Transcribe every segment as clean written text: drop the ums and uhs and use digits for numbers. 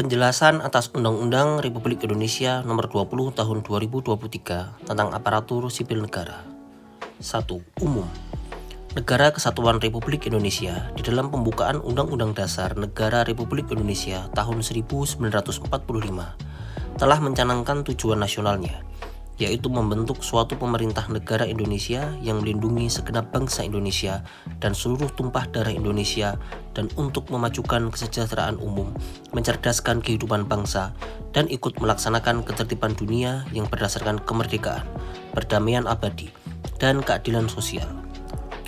Penjelasan atas Undang-Undang Republik Indonesia Nomor 20 Tahun 2023 tentang Aparatur Sipil Negara. 1. Umum. Negara Kesatuan Republik Indonesia di dalam pembukaan Undang-Undang Dasar Negara Republik Indonesia tahun 1945 telah mencanangkan tujuan nasionalnya, yaitu membentuk suatu pemerintah negara Indonesia yang melindungi segenap bangsa Indonesia dan seluruh tumpah darah Indonesia, dan untuk memajukan kesejahteraan umum, mencerdaskan kehidupan bangsa, dan ikut melaksanakan ketertiban dunia yang berdasarkan kemerdekaan, perdamaian abadi, dan keadilan sosial.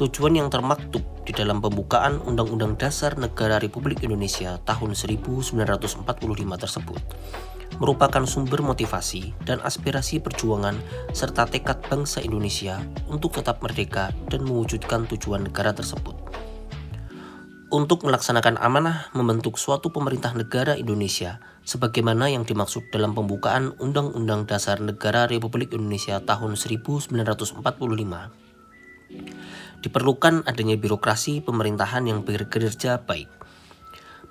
Tujuan yang termaktub di dalam pembukaan Undang-Undang Dasar Negara Republik Indonesia tahun 1945 tersebut merupakan sumber motivasi dan aspirasi perjuangan serta tekad bangsa Indonesia untuk tetap merdeka dan mewujudkan tujuan negara tersebut. Untuk melaksanakan amanah membentuk suatu pemerintah negara Indonesia sebagaimana yang dimaksud dalam pembukaan Undang-Undang Dasar Negara Republik Indonesia tahun 1945, diperlukan adanya birokrasi pemerintahan yang berkinerja baik.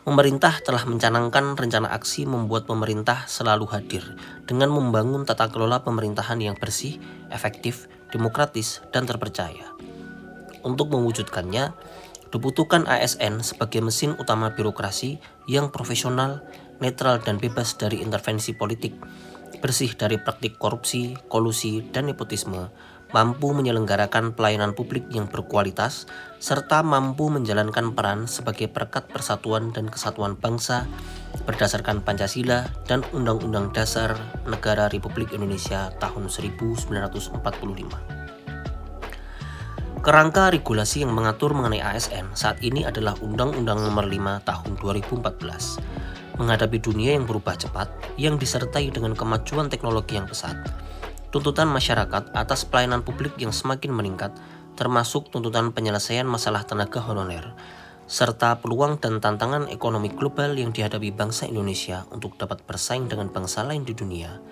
Pemerintah telah mencanangkan rencana aksi membuat pemerintah selalu hadir dengan membangun tata kelola pemerintahan yang bersih, efektif, demokratis, dan terpercaya. Untuk mewujudkannya, dibutuhkan ASN sebagai mesin utama birokrasi yang profesional, netral, dan bebas dari intervensi politik, bersih dari praktik korupsi, kolusi, dan nepotisme, mampu menyelenggarakan pelayanan publik yang berkualitas, serta mampu menjalankan peran sebagai perekat persatuan dan kesatuan bangsa berdasarkan Pancasila dan Undang-Undang Dasar Negara Republik Indonesia tahun 1945. Kerangka regulasi yang mengatur mengenai ASN saat ini adalah Undang-Undang Nomor 5 Tahun 2014. Menghadapi dunia yang berubah cepat, yang disertai dengan kemajuan teknologi yang pesat, tuntutan masyarakat atas pelayanan publik yang semakin meningkat, termasuk tuntutan penyelesaian masalah tenaga honorer, serta peluang dan tantangan ekonomi global yang dihadapi bangsa Indonesia untuk dapat bersaing dengan bangsa lain di dunia,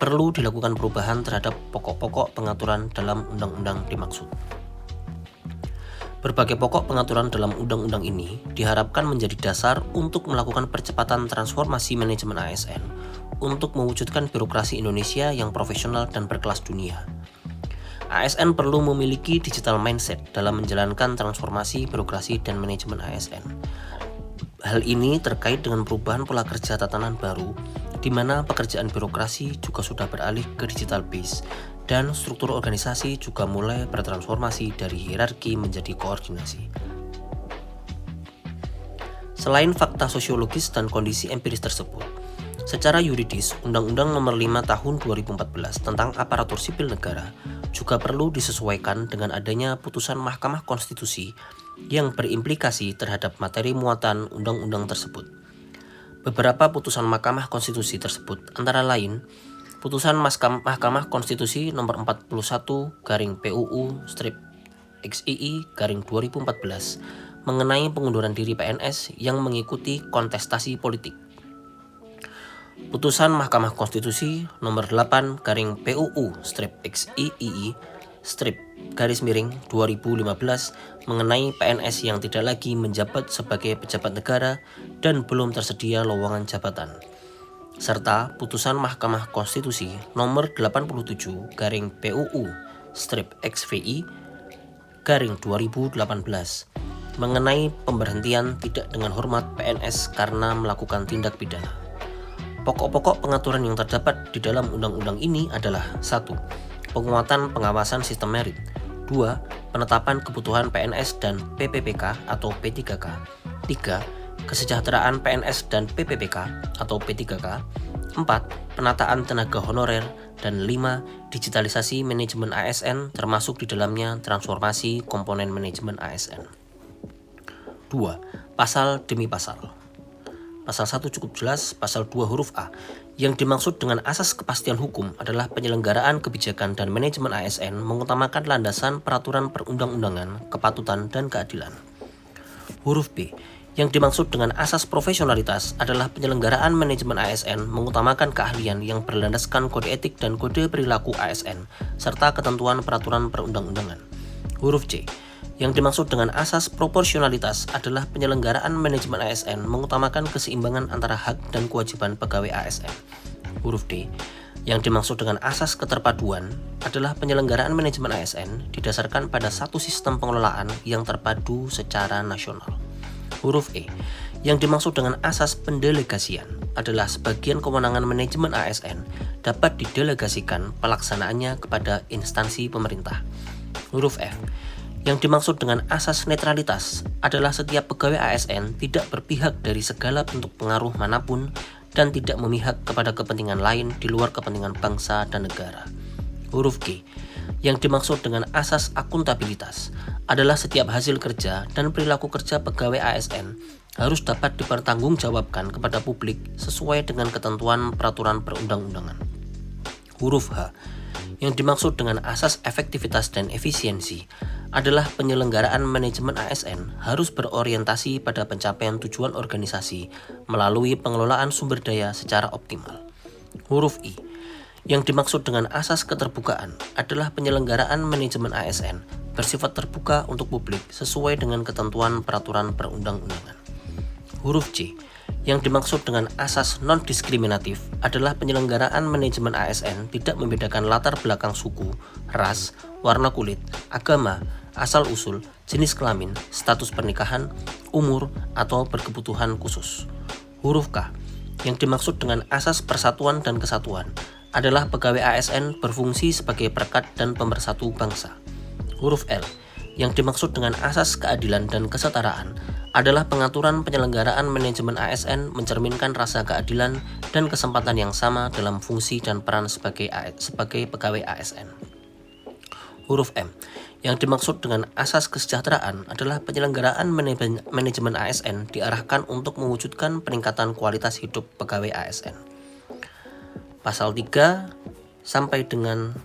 perlu dilakukan perubahan terhadap pokok-pokok pengaturan dalam undang-undang dimaksud. Berbagai pokok pengaturan dalam undang-undang ini diharapkan menjadi dasar untuk melakukan percepatan transformasi manajemen ASN untuk mewujudkan birokrasi Indonesia yang profesional dan berkelas dunia. ASN perlu memiliki digital mindset dalam menjalankan transformasi birokrasi dan manajemen ASN. Hal ini terkait dengan perubahan pola kerja tatanan baru, di mana pekerjaan birokrasi juga sudah beralih ke digital base, dan struktur organisasi juga mulai bertransformasi dari hierarki menjadi koordinasi. Selain fakta sosiologis dan kondisi empiris tersebut, secara yuridis, Undang-Undang Nomor 5 Tahun 2014 tentang Aparatur Sipil Negara juga perlu disesuaikan dengan adanya putusan Mahkamah Konstitusi yang berimplikasi terhadap materi muatan undang-undang tersebut. Beberapa putusan Mahkamah Konstitusi tersebut antara lain Putusan Mahkamah Konstitusi Nomor 41-PUU-XII-2014 mengenai pengunduran diri PNS yang mengikuti kontestasi politik. Putusan Mahkamah Konstitusi Nomor 8-PUU-XIII-2015 mengenai PNS yang tidak lagi menjabat sebagai pejabat negara dan belum tersedia lowongan jabatan, serta putusan Mahkamah Konstitusi Nomor 87-PUU-XVI-2018 mengenai pemberhentian tidak dengan hormat PNS karena melakukan tindak pidana. Pokok-pokok pengaturan yang terdapat di dalam undang-undang ini adalah 1. Penguatan pengawasan sistem merit. 2. Penetapan kebutuhan PNS dan PPPK atau P3K. 3. Kesejahteraan PNS dan PPPK atau P3K. 4. Penataan tenaga honorer. Dan 5. Digitalisasi manajemen ASN termasuk di dalamnya transformasi komponen manajemen ASN. 2. Pasal demi pasal. Pasal 1 cukup jelas, pasal 2 huruf A. Yang dimaksud dengan asas kepastian hukum adalah penyelenggaraan kebijakan dan manajemen ASN mengutamakan landasan peraturan perundang-undangan, kepatutan, dan keadilan. Huruf B. Yang dimaksud dengan asas profesionalitas adalah penyelenggaraan manajemen ASN mengutamakan keahlian yang berlandaskan kode etik dan kode perilaku ASN, serta ketentuan peraturan perundang-undangan. Huruf C. Yang dimaksud dengan asas proporsionalitas adalah penyelenggaraan manajemen ASN mengutamakan keseimbangan antara hak dan kewajiban pegawai ASN. Huruf D. Yang dimaksud dengan asas keterpaduan adalah penyelenggaraan manajemen ASN didasarkan pada satu sistem pengelolaan yang terpadu secara nasional. Huruf E. Yang dimaksud dengan asas pendelegasian adalah sebagian kewenangan manajemen ASN dapat didelegasikan pelaksanaannya kepada instansi pemerintah. Huruf F. Yang dimaksud dengan asas netralitas adalah setiap pegawai ASN tidak berpihak dari segala bentuk pengaruh manapun dan tidak memihak kepada kepentingan lain di luar kepentingan bangsa dan negara. Huruf G. Yang dimaksud dengan asas akuntabilitas adalah setiap hasil kerja dan perilaku kerja pegawai ASN harus dapat dipertanggungjawabkan kepada publik sesuai dengan ketentuan peraturan perundang-undangan. Huruf H. Yang dimaksud dengan asas efektivitas dan efisiensi adalah penyelenggaraan manajemen ASN harus berorientasi pada pencapaian tujuan organisasi melalui pengelolaan sumber daya secara optimal. Huruf I. Yang dimaksud dengan asas keterbukaan adalah penyelenggaraan manajemen ASN bersifat terbuka untuk publik sesuai dengan ketentuan peraturan perundang-undangan. Huruf C. Yang dimaksud dengan asas non-diskriminatif adalah penyelenggaraan manajemen ASN tidak membedakan latar belakang suku, ras, warna kulit, agama, asal-usul, jenis kelamin, status pernikahan, umur, atau berkebutuhan khusus. Huruf K. Yang dimaksud dengan asas persatuan dan kesatuan adalah pegawai ASN berfungsi sebagai perekat dan pemersatu bangsa. Huruf L. Yang dimaksud dengan asas keadilan dan kesetaraan adalah pengaturan penyelenggaraan manajemen ASN mencerminkan rasa keadilan dan kesempatan yang sama dalam fungsi dan peran sebagai pegawai ASN. Huruf M. Yang dimaksud dengan asas kesejahteraan adalah penyelenggaraan manajemen ASN diarahkan untuk mewujudkan peningkatan kualitas hidup pegawai ASN. Pasal 3 sampai dengan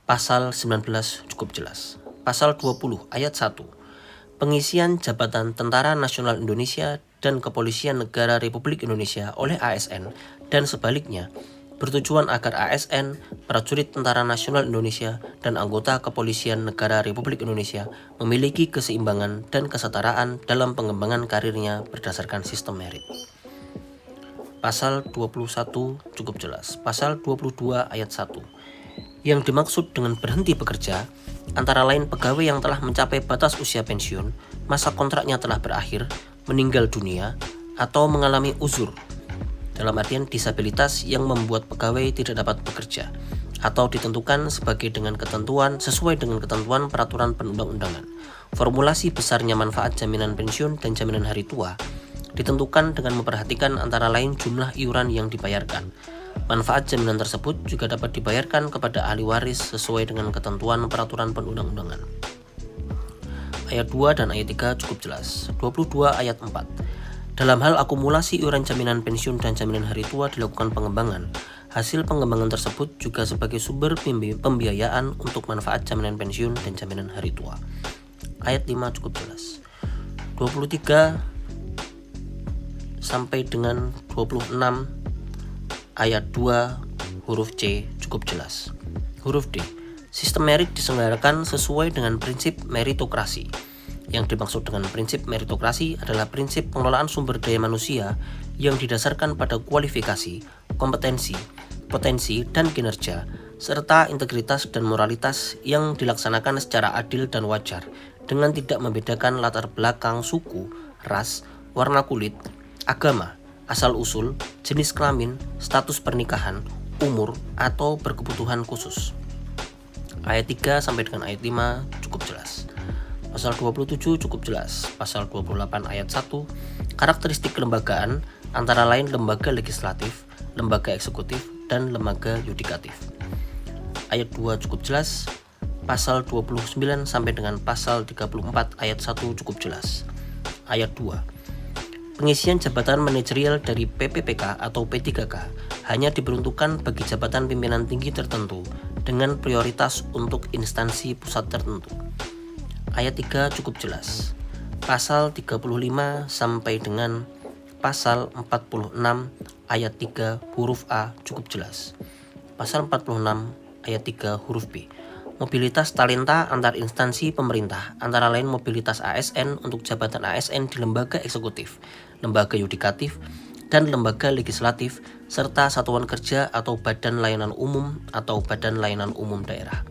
pasal 19 cukup jelas. Pasal 20 ayat 1. Pengisian jabatan Tentara Nasional Indonesia dan Kepolisian Negara Republik Indonesia oleh ASN dan sebaliknya bertujuan agar ASN, prajurit Tentara Nasional Indonesia, dan anggota Kepolisian Negara Republik Indonesia memiliki keseimbangan dan kesetaraan dalam pengembangan karirnya berdasarkan sistem merit. Pasal 21 cukup jelas. Pasal 22 ayat 1. Yang dimaksud dengan berhenti bekerja antara lain pegawai yang telah mencapai batas usia pensiun, masa kontraknya telah berakhir, meninggal dunia, atau mengalami uzur, dalam artian disabilitas yang membuat pegawai tidak dapat bekerja, atau ditentukan sesuai dengan ketentuan peraturan perundang-undangan. Formulasi besarnya manfaat jaminan pensiun dan jaminan hari tua ditentukan dengan memperhatikan antara lain jumlah iuran yang dibayarkan. Manfaat jaminan tersebut juga dapat dibayarkan kepada ahli waris sesuai dengan ketentuan peraturan perundang-undangan. Ayat 2 dan ayat 3 cukup jelas. 22 ayat 4. Dalam hal akumulasi iuran jaminan pensiun dan jaminan hari tua dilakukan pengembangan. Hasil pengembangan tersebut juga sebagai sumber pembiayaan untuk manfaat jaminan pensiun dan jaminan hari tua. Ayat 5 cukup jelas. 23 sampai dengan 26 ayat 2 huruf C cukup jelas. Huruf D. Sistem merit diselenggarakan sesuai dengan prinsip meritokrasi. Yang dimaksud dengan prinsip meritokrasi adalah prinsip pengelolaan sumber daya manusia yang didasarkan pada kualifikasi, kompetensi, potensi, dan kinerja, serta integritas dan moralitas yang dilaksanakan secara adil dan wajar, dengan tidak membedakan latar belakang suku, ras, warna kulit, agama, asal-usul, jenis kelamin, status pernikahan, umur, atau berkebutuhan khusus. Ayat 3 sampai dengan ayat 5 cukup jelas. Pasal 27 cukup jelas. Pasal 28 ayat 1, karakteristik kelembagaan antara lain lembaga legislatif, lembaga eksekutif, dan lembaga yudikatif. Ayat 2 cukup jelas. Pasal 29 sampai dengan pasal 34 ayat 1 cukup jelas. Ayat 2. Pengisian jabatan manajerial dari PPPK atau P3K hanya diperuntukkan bagi jabatan pimpinan tinggi tertentu dengan prioritas untuk instansi pusat tertentu. Ayat 3 cukup jelas. Pasal 35 sampai dengan pasal 46 ayat 3 huruf A cukup jelas. Pasal 46 ayat 3 huruf B. Mobilitas talenta antar instansi pemerintah, antara lain mobilitas ASN untuk jabatan ASN di lembaga eksekutif, lembaga yudikatif, dan lembaga legislatif, serta satuan kerja atau badan layanan umum atau badan layanan umum daerah.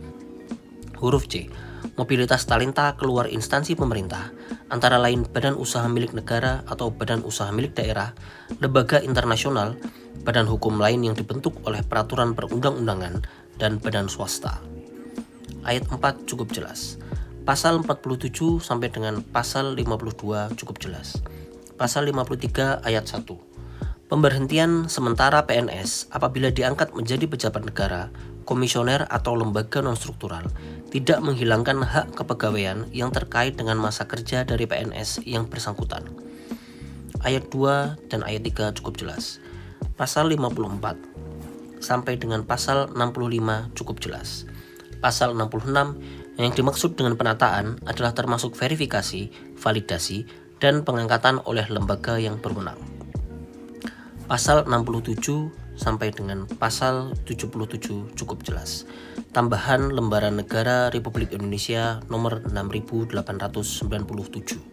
Huruf C. Mobilitas talenta keluar instansi pemerintah, antara lain badan usaha milik negara atau badan usaha milik daerah, lembaga internasional, badan hukum lain yang dibentuk oleh peraturan perundang-undangan, dan badan swasta. Ayat 4 cukup jelas. Pasal 47 sampai dengan pasal 52 cukup jelas. Pasal 53 ayat 1. Pemberhentian sementara PNS apabila diangkat menjadi pejabat negara, komisioner atau lembaga non-struktural tidak menghilangkan hak kepegawaian yang terkait dengan masa kerja dari PNS yang bersangkutan. Ayat 2 dan ayat 3 cukup jelas. Pasal 54 sampai dengan pasal 65 cukup jelas. Pasal 66 yang dimaksud dengan penataan adalah termasuk verifikasi, validasi, dan pengangkatan oleh lembaga yang berwenang. Pasal 67 sampai dengan pasal 77 cukup jelas. Tambahan Lembaran Negara Republik Indonesia nomor 6897.